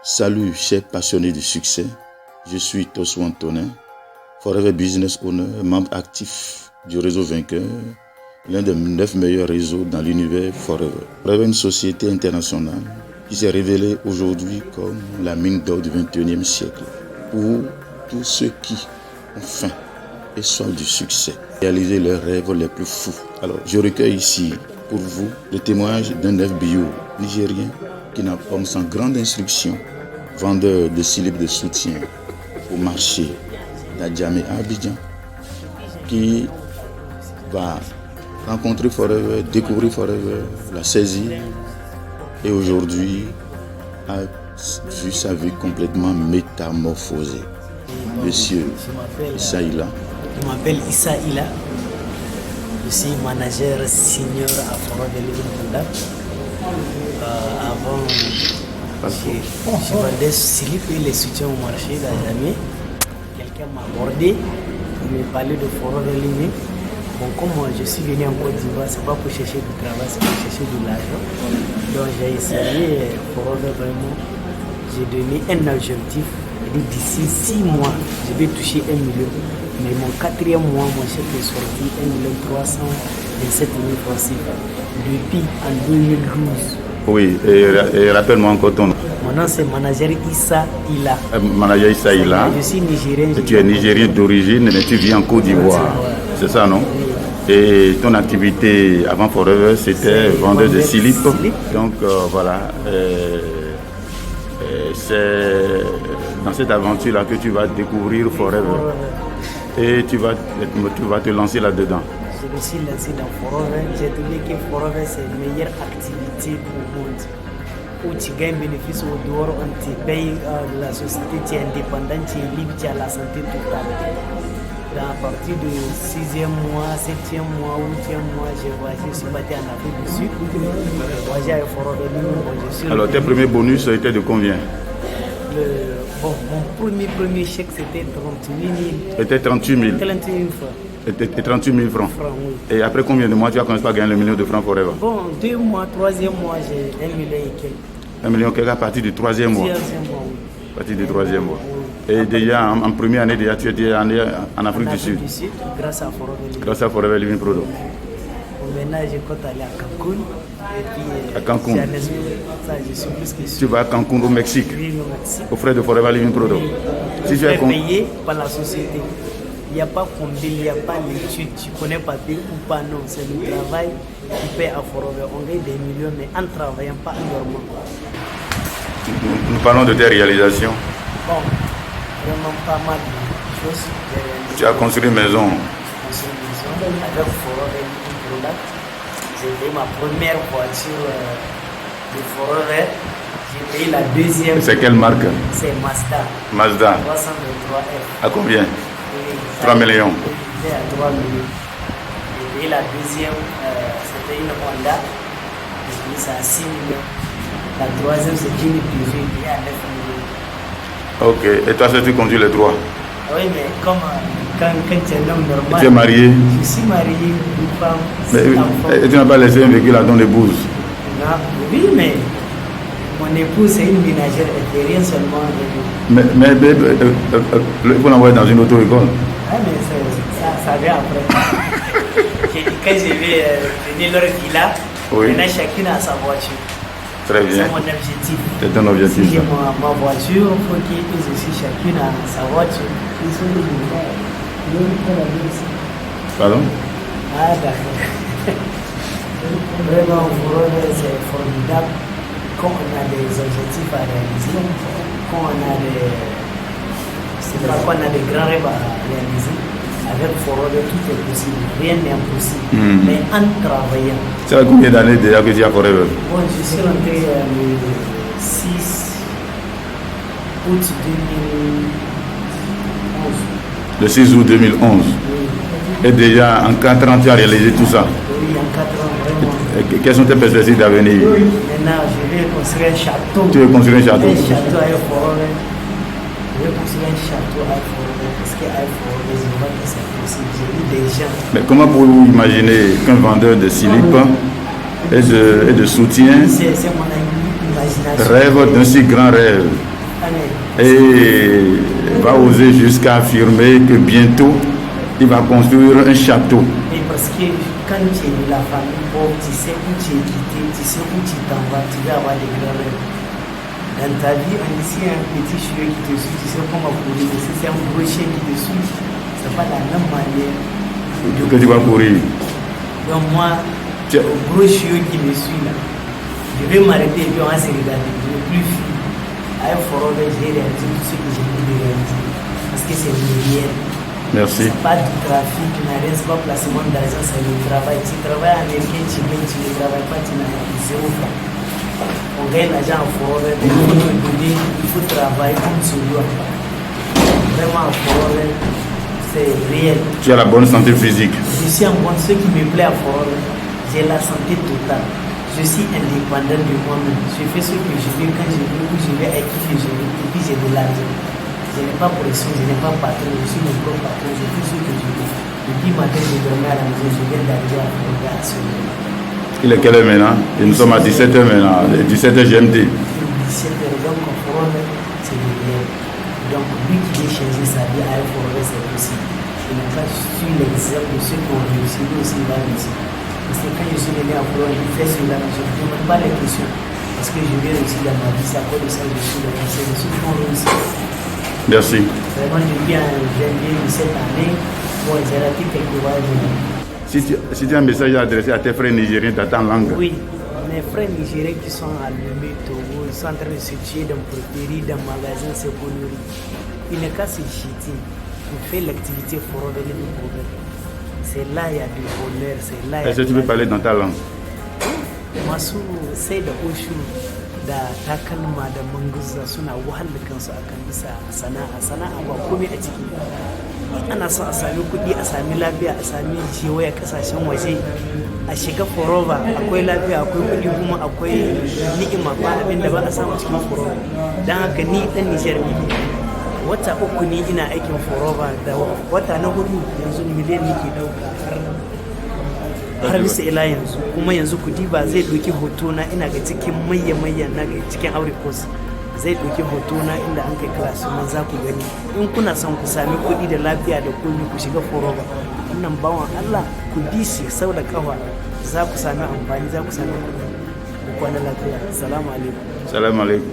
Salut chers passionnés du succès, je suis Tosso Antonin, Forever Business Owner, membre actif du réseau Vainqueur, l'un des 9 meilleurs réseaux dans l'univers Forever. Forever est une société internationale qui s'est révélée aujourd'hui comme la mine d'or du 21e siècle pour tous ceux qui ont faim et soif du succès, réaliser leurs rêves les plus fous. Alors, je recueille ici pour vous le témoignage d'un FBO nigérien qui n'a pas sans grande instruction, vendeur de slip de soutien au marché d'Adjamé à Abidjan, qui va rencontrer Forever, découvrir Forever, la saisir et aujourd'hui a vu sa vie complètement métamorphosée. Monsieur Issa Ila. Je m'appelle Issa Ila. Je suis manager senior à Forever Living Product. Avant, je vendais slip et les soutiens au marché d'Adjamé. Quelqu'un m'a abordé pour me parler de Forever Living. Bon, comme moi, je suis venu en Côte d'Ivoire, c'est pas pour chercher du travail, c'est pour chercher de l'argent. Donc j'ai essayé Forever vraiment. J'ai donné un objectif. D'ici 6 mois, je vais toucher 1 million. Mais mon 4e mois, mon chef est sorti 1 327 000 francs CFA. Depuis en 2012. Oui, et rappelle-moi encore ton nom. Mon nom c'est manager Issa Ila. Manager Issa Ila. Je suis nigérien. Tu es nigérien d'origine, mais tu vis en Côte d'Ivoire. C'est ça, non? Oui. Et ton activité avant Forever, c'était vendeur de slip. Donc voilà. C'est dans cette aventure-là que tu vas découvrir Forever. Et tu vas te lancer là-dedans. Je me suis lancé dans Forever. J'ai trouvé que Forever, c'est la meilleure activité au monde. Où tu gagnes bénéfice au dehors, on te paye la société, tu es indépendant, tu es libre, tu as la santé totale. À partir du 6e mois, 7e mois, 8e mois, j'ai voyagé, je suis parti en Afrique du Sud. J'ai voyagé avec Forever. Alors, tes premiers bonus étaient de combien? Mon premier chèque, c'était 38 000. C'était 38 000. 38 000 francs. Et 38 000 francs. Oui. Et après combien de mois tu as commencé à gagner le million de francs Forever? Bon, 2 mois, 3e mois, j'ai 1 million et quelques. 1 million et quelques à partir du 3e mois. 3e mois, oui. À partir du 3e mois. Et déjà, en première année, déjà, tu étais en Afrique du Sud. Grâce à Forever Living. Grâce à Forever Living Product. Maintenant, je compte aller à Cancun. Et puis, à Cancun. Ça, je suis plus que sûr. Tu vas à Cancun, au Mexique. Oui, au Mexique. Aux frais de Forever Living Product. Oui. Si tu es payé par la société. Il n'y a pas combien, il n'y a pas l'étude, tu connais papier ou pas, non. C'est le travail qui paie à Forever. On gagne des millions, mais en travaillant, pas en dormant. Nous parlons de tes réalisations. Bon, vraiment pas mal de choses. Tu as construit une maison. J'ai construit une maison avec Forever Living Product. J'ai payé ma première voiture de Forever. J'ai payé la deuxième. C'est quelle marque? C'est Mazda. Mazda. 323F. À combien? Oui, 3 millions. C'était à 3 millions. J'ai payé la deuxième, c'était une Honda. J'ai payé ça à 6 millions. La troisième, c'est une Peugeot, j'ai payé à 9 millions. Ok, et toi, tu conduis les droits? Oui, mais comme quand tu es un homme normal. Tu es marié? Je suis marié, une femme. Mais, et tu n'as pas laissé un véhicule à ton épouse? Non, oui, mais mon épouse, c'est une ménagère, elle fait rien seulement. Mais il faut l'envoyer dans une auto-école. Ah, mais ça vient après. Quand je vais venir leur villa, oui. Maintenant chacune a sa voiture. Très bien. C'est mon objectif. C'est ton objectif. Si j'ai ma voiture, il faut qu'ils aussi chacune a sa voiture. Ils sont Pardon? Ah, d'accord. Vraiment, c'est formidable. Quand on a des objectifs à réaliser, quand on a des grands rêves à réaliser, avec Forever, tout est possible. Rien n'est impossible. Mais en travaillant. Ça fait combien d'années déjà que tu as Forever? Bon, je suis rentré le 6 août 2011. Le 6 août 2011. Oui. Et déjà en 4 ans, tu as réalisé tout ça? Oui, en 4 ans, vraiment. Et quelles sont tes perspectives d'avenir? Maintenant, je vais construire un château. Tu veux construire un château? Un château avec Forever. Je vais construire un château avec Forever. Parce qu'avec Forever, je vois que c'est possible. J'ai vu des gens. Mais comment pouvez-vous imaginer qu'un vendeur de slip et de soutien c'est mon imagination. rêve d'un si grand rêve? Et va oser jusqu'à affirmer que bientôt, il va construire un château. Et parce que quand tu es de la famille pauvre, tu sais où tu es quitté, tu sais où tu t'en vas, tu vas avoir des grands rêves. Dans ta vie, on dit un petit cheveu qui te suit, tu sais comment courir. Si c'est un gros chien qui te suit, c'est pas la même manière. Que tu vas courir. Donc moi, le gros chiot qui me suit là, je vais m'arrêter et puis on va se regarder. Je ne vais plus fuir. À un forum, j'ai réalisé tout ce que j'ai voulu réaliser. Parce que c'est le réel. Merci. C'est pas du trafic, rien, c'est pas placement d'argent, c'est le travail. Tu travailles américain, tu gagnes, tu ne travailles pas, tu n'as zéro franc. On gagne l'argent en forum, il faut travailler comme ce doit. Vraiment en forum, c'est réel. Tu as la bonne santé physique. Je suis en bonne, ce qui me plaît à forum, j'ai la santé totale. Je suis indépendant de moi-même. Je fais ce que je veux quand je veux, où je vais, avec qui que je veux, et puis j'ai de l'argent. Je n'ai pas pression, je n'ai pas patron, je suis mon propre patron, je fais ce que je veux. Depuis matin, je dormais à la maison, je viens d'arriver à Forum. Il est quelle heure maintenant? Et nous sommes à 17h maintenant, 17h GMT. 17h, donc Forum, c'est le réel. Donc lui qui veut changer sa vie à Forum, c'est possible. Je n'ai pas su l'exemple de ceux qui ont réussi, lui aussi il va réussir. Parce que quand je suis venu à Forum, il fait cela, je ne demande pas les questions. Parce que je vais réussir dans ma vie, c'est à cause de ça que je suis le conseil de ceux qui ont réussi. Merci. Vraiment, depuis en janvier de cette année, bon, j'ai raté quelques voyages. Si tu as un message à adresser à tes frères nigériens dans ta langue. Oui, mes frères nigériens qui sont à Lomé, Togo, ils sont en train de se tuer dans Protéry, dans le magasin Seconori. Ils ne cassent pas shitting. On fait l'activité pour revenir du problème. C'est là il y a du bonheur, c'est là. Est-ce que tu peux parler dans ta langue? Masu sai da oshu da takalma da manguza suna wahala kansu akan bisa sana'a ba komai a ciki. Ana son a sami kuɗi, a sami lafiya, a sami jiwaya kasashen waje, a shiga foroba akwai lafiya, akwai kuɗi kuma akwai ni'ima ba abin da ba a samu cikin foroba. Don haka ni ɗan Nijar ne. Wata uku ne ina aikin foroba da wata na hudu yanzu miliyan nake ɗauka har bisa ila yanzu, kuma yanzu kudi ba zai ɗauki hoto na ina ga cikin mayya na ga cikin aure course zai ɗauki hoto na inda an kai class man za ku gani. In kuna son ku sami kuɗi da lafiya da komi ku shiga foroba, wannan bawan Allah ku bi shi sau da kafa za ku sami amfani, za ku sami kuɗi ku kwana lafiya. Salamu alaikum. Salamu alaikum.